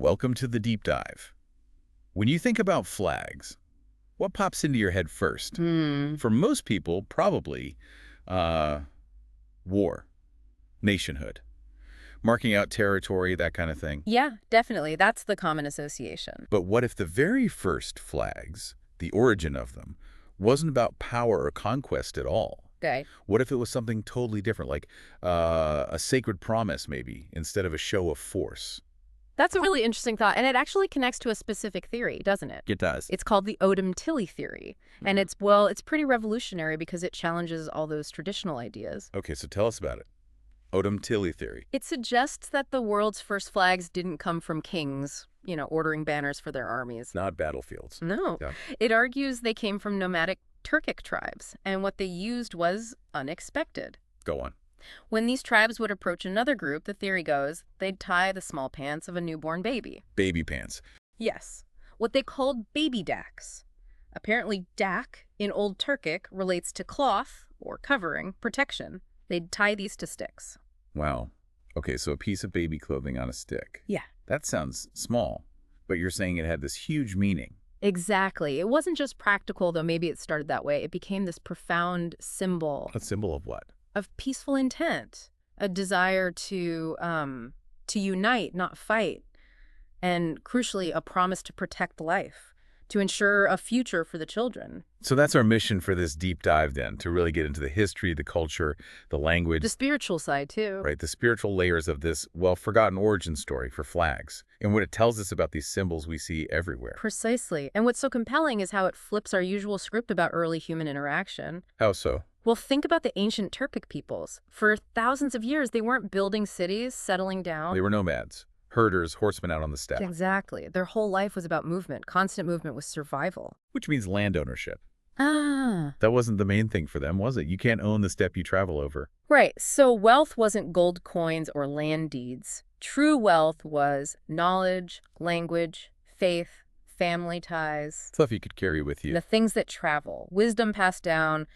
Welcome to the deep dive. When you think about flags, what pops into your head first? For most people, probably uh, war, nationhood, marking out territory, that kind of thing. Yeah, definitely. That's the common association. But what if the very first flags, the origin of them, wasn't about power or conquest at all? Okay. What if it was something totally different, like a sacred promise, maybe, instead of a show of force? That's a really interesting thought, and it actually connects to a specific theory, doesn't it? It does. It's called the Odam theory, and it's pretty revolutionary because it challenges all those traditional ideas. Okay, so tell us about it. Odom theory. It suggests that the world's first flags didn't come from kings, ordering banners for their armies. Not battlefields. No. Yeah. It argues they came from nomadic Turkic tribes, and what they used was unexpected. Go on. When these tribes would approach another group, the theory goes, they'd tie the small pants of a newborn baby. Baby pants. Yes, what they called baby daks. Apparently, dak in Old Turkic relates to cloth, or covering, protection. They'd tie these to sticks. Wow. Okay, so a piece of baby clothing on a stick. Yeah. That sounds small, but you're saying it had this huge meaning. Exactly. It wasn't just practical, though maybe it started that way. It became this profound symbol A symbol of what? of peaceful intent, a desire to unite, not fight, and crucially, a promise to protect life, to ensure a future for the children. So that's our mission for this deep dive then, to really get into the history, the culture, the language, The spiritual side, too. right, the spiritual layers of this, well, forgotten origin story for flags, and what it tells us about these symbols we see everywhere. Precisely. And what's so compelling is how it flips our usual script about early human interaction. How so? Well, think about the ancient Turkic peoples. For thousands of years, they weren't building cities, settling down. They were nomads, herders, horsemen out on the steppe, Exactly. Their whole life was about movement. Constant movement was survival. which means land ownership. Ah. That wasn't the main thing for them, was it? You can't own the steppe you travel over. Right. So wealth wasn't gold coins or land deeds. True wealth was knowledge, language, faith, family ties, Stuff you could carry with you. the things that travel, wisdom passed down,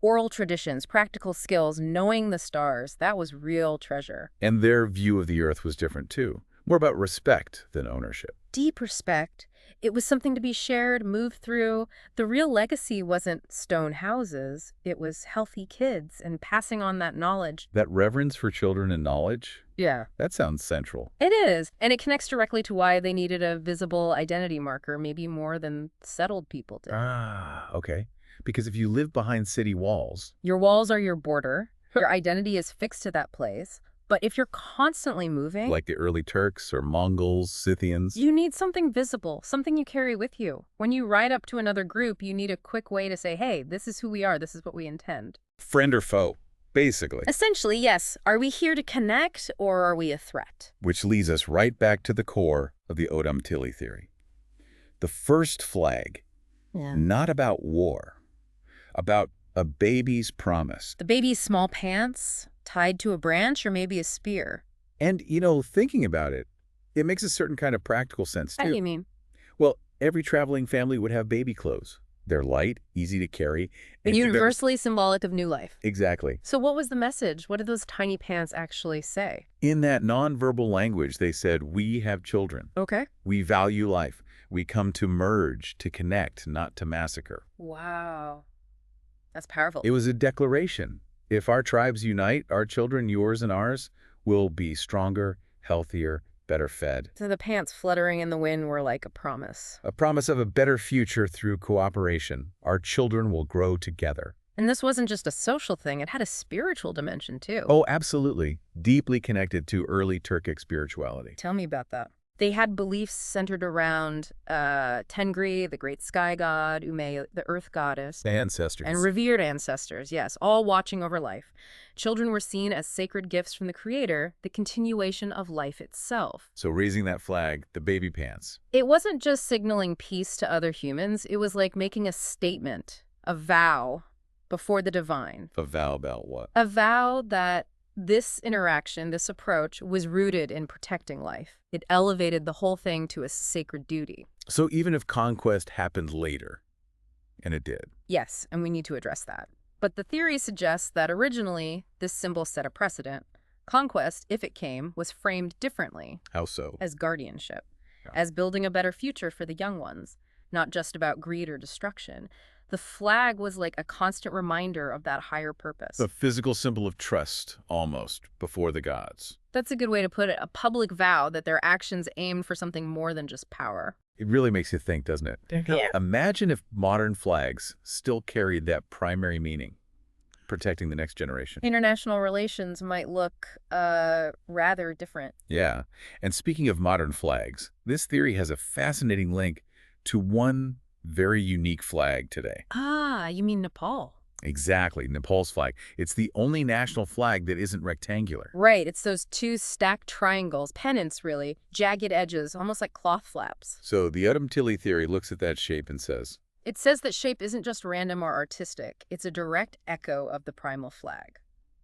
oral traditions, practical skills, knowing the stars. That was real treasure. And their view of the earth was different too. More about respect than ownership. Deep respect. It was something to be shared, moved through. The real legacy wasn't stone houses. It was healthy kids and passing on that knowledge. That reverence for children and knowledge, Yeah. that sounds central. It is. And it connects directly to why they needed a visible identity marker, maybe more than settled people did. Ah, okay. Because if you live behind city walls, Your walls are your border. Your identity is fixed to that place. But if you're constantly moving, like the early Turks or Mongols, Scythians, you need something visible, something you carry with you. When you ride up to another group, you need a quick way to say, hey, this is who we are, this is what we intend. friend or foe, basically. Essentially, yes. Are we here to connect or are we a threat? Which leads us right back to the core of the Odam theory. The first flag, Yeah. not about war, about a baby's promise. The baby's small pants tied to a branch or maybe a spear. And, thinking about it, it makes a certain kind of practical sense, What do too. you mean? Well, every traveling family would have baby clothes. They're light, easy to carry. and Universally symbolic of new life. Exactly. So what was the message? What did those tiny pants actually say? In that nonverbal language, they said, we have children. Okay. We value life. We come to merge, to connect, not to massacre. Wow. That's powerful. It was a declaration. If our tribes unite, our children, yours and ours, will be stronger, healthier, better fed. So the pants fluttering in the wind were like a promise. A promise of a better future through cooperation. Our children will grow together. And this wasn't just a social thing, it had a spiritual dimension too. Oh, absolutely. Deeply connected to early Turkic spirituality. Tell me about that. They had beliefs centered around Tengri, the great sky god, Ume, the earth goddess, Ancestors. and revered ancestors, yes, all watching over life. Children were seen as sacred gifts from the Creator, the continuation of life itself. So raising that flag, the baby pants. It wasn't just signaling peace to other humans, it was like making a statement, a vow before the divine. A vow about what? A vow that this interaction, this approach, was rooted in protecting life. It elevated the whole thing to a sacred duty. So even if conquest happened later, and it did, Yes, and we need to address that. But the theory suggests that originally, this symbol set a precedent. Conquest, if it came, was framed differently, How so? as guardianship, Yeah. as building a better future for the young ones, not just about greed or destruction. The flag was like a constant reminder of that higher purpose. A physical symbol of trust, almost, before the gods. That's a good way to put it, a public vow that their actions aimed for something more than just power. It really makes you think, doesn't it? Yeah. Imagine if modern flags still carried that primary meaning, protecting the next generation. International relations might look rather different. Yeah. And speaking of modern flags, this theory has a fascinating link to one very unique flag today. Ah, you mean Nepal? Exactly, Nepal's flag. It's the only national flag that isn't rectangular. Right, it's those two stacked triangles, pennants really, jagged edges, almost like cloth flaps. So the Odam theory looks at that shape and says, It says that shape isn't just random or artistic, it's a direct echo of the primal flag.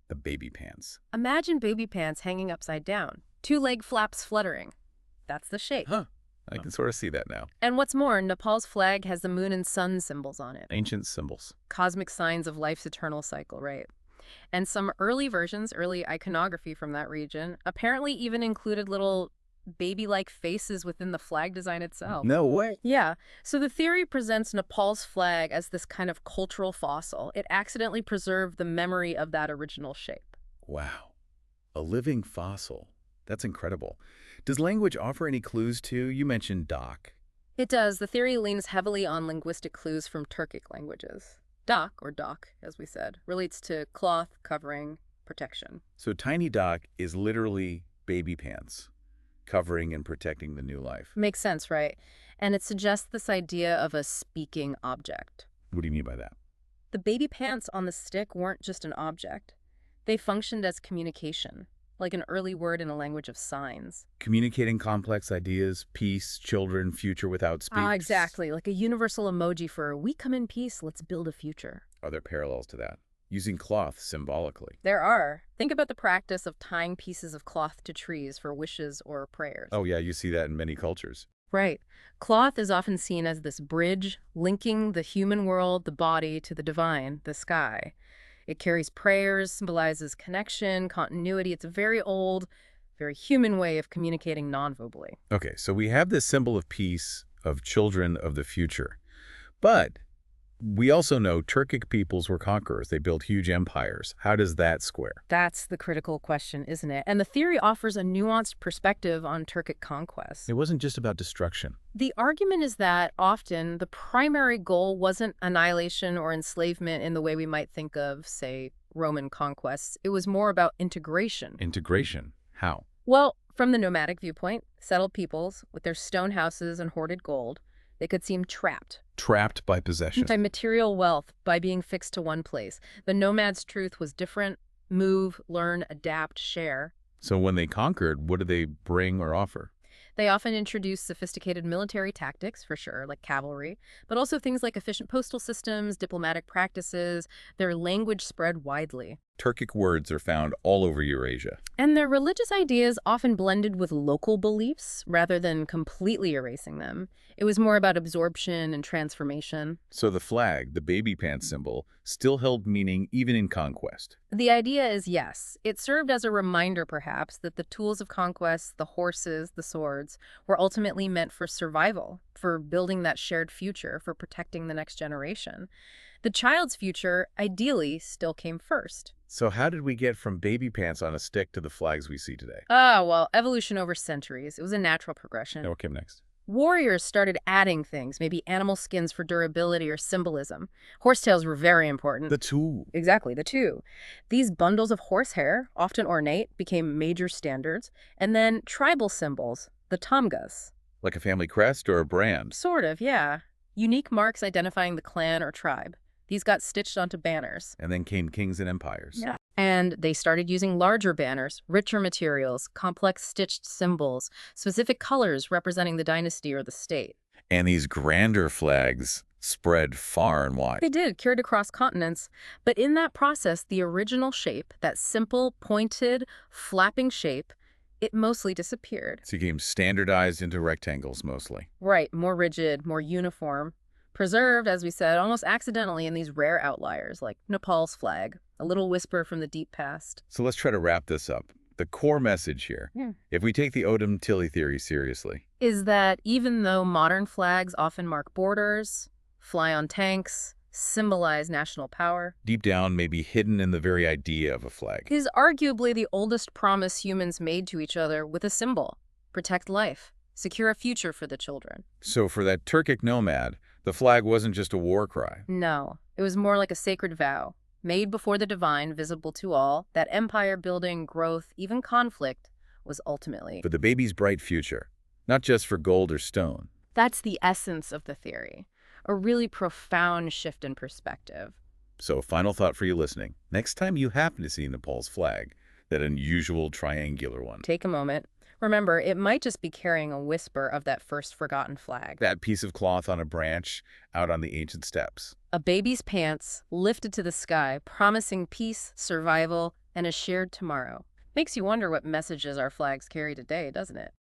the baby pants. Imagine baby pants hanging upside down, two leg flaps fluttering. That's the shape. Huh. I can sort of see that now. And what's more, Nepal's flag has the moon and sun symbols on it. Ancient symbols. Cosmic signs of life's eternal cycle, right? And some early versions, early iconography from that region, apparently even included little baby-like faces within the flag design itself. No way. Yeah, so the theory presents Nepal's flag as this kind of cultural fossil. It accidentally preserved the memory of that original shape. Wow. A living fossil. That's incredible. Does language offer any clues too? You mentioned Dak. It does. The theory leans heavily on linguistic clues from Turkic languages. Dak, or dak, as we said, relates to cloth, covering, protection. So tiny Dak is literally baby pants, covering and protecting the new life. Makes sense, right? And it suggests this idea of a speaking object. What do you mean by that? The baby pants on the stick weren't just an object. They functioned as communication, like an early word in a language of signs. Communicating complex ideas, peace, children, future without speech. Ah, exactly. Like a universal emoji for, we come in peace, let's build a future. Are there parallels to that? Using cloth symbolically. There are. Think about the practice of tying pieces of cloth to trees for wishes or prayers. Oh yeah, you see that in many cultures. Right. Cloth is often seen as this bridge linking the human world, the body, to the divine, the sky. It carries prayers, symbolizes connection, continuity. It's a very old, very human way of communicating non-verbally. Okay, so we have this symbol of peace, of children of the future. But we also know Turkic peoples were conquerors. They built huge empires. How does that square? That's the critical question, isn't it? And the theory offers a nuanced perspective on Turkic conquest. It wasn't just about destruction. The argument is that often the primary goal wasn't annihilation or enslavement in the way we might think of, say, Roman conquests. It was more about integration. Integration. How? Well, from the nomadic viewpoint, settled peoples, with their stone houses and hoarded gold, they could seem trapped. Trapped by possession. By material wealth, by being fixed to one place. The nomad's truth was different: move, learn, adapt, share. So when they conquered, what did they bring or offer? They often introduced sophisticated military tactics, for sure, like cavalry, but also things like efficient postal systems, diplomatic practices. Their language spread widely. Turkic words are found all over Eurasia. And their religious ideas often blended with local beliefs rather than completely erasing them. It was more about absorption and transformation. So the flag, the baby pants symbol, still held meaning even in conquest. The idea is, yes, it served as a reminder, perhaps, that the tools of conquest, the horses, the swords, were ultimately meant for survival, for building that shared future, for protecting the next generation. The child's future, ideally, still came first. So how did we get from baby pants on a stick to the flags we see today? Well, evolution over centuries. It was a natural progression. Now what came next? Warriors started adding things, maybe animal skins for durability or symbolism. Horsetails were very important. The two. Exactly, the two. These bundles of horsehair, often ornate, became major standards. And then tribal symbols, the tamgas. Like a family crest or a brand? Sort of, yeah. Unique marks identifying the clan or tribe. These got stitched onto banners. And then came kings and empires. Yeah. And they started using larger banners, richer materials, complex stitched symbols, specific colors representing the dynasty or the state. And these grander flags spread far and wide. They did, carried across continents. But in that process, the original shape, that simple, pointed, flapping shape, it mostly disappeared. So it became standardized into rectangles mostly. Right, more rigid, more uniform. Preserved, as we said, almost accidentally in these rare outliers, like Nepal's flag, a little whisper from the deep past. So let's try to wrap this up. the core message here, if we take the Odom-Tilly theory seriously. Is that even though modern flags often mark borders, fly on tanks, symbolize national power, Deep down, maybe hidden in the very idea of a flag. is arguably the oldest promise humans made to each other with a symbol: protect life, secure a future for the children. So for that Turkic nomad, the flag wasn't just a war cry. No, it was more like a sacred vow, made before the divine, visible to all, that empire building, growth, even conflict, was ultimately. For the baby's bright future, not just for gold or stone. That's the essence of the theory, a really profound shift in perspective. So final thought for you listening. Next time you happen to see Nepal's flag, that unusual triangular one, Take a moment. Remember, it might just be carrying a whisper of that first forgotten flag. that piece of cloth on a branch out on the ancient steppes. A baby's pants lifted to the sky, promising peace, survival, and a shared tomorrow. Makes you wonder what messages our flags carry today, doesn't it?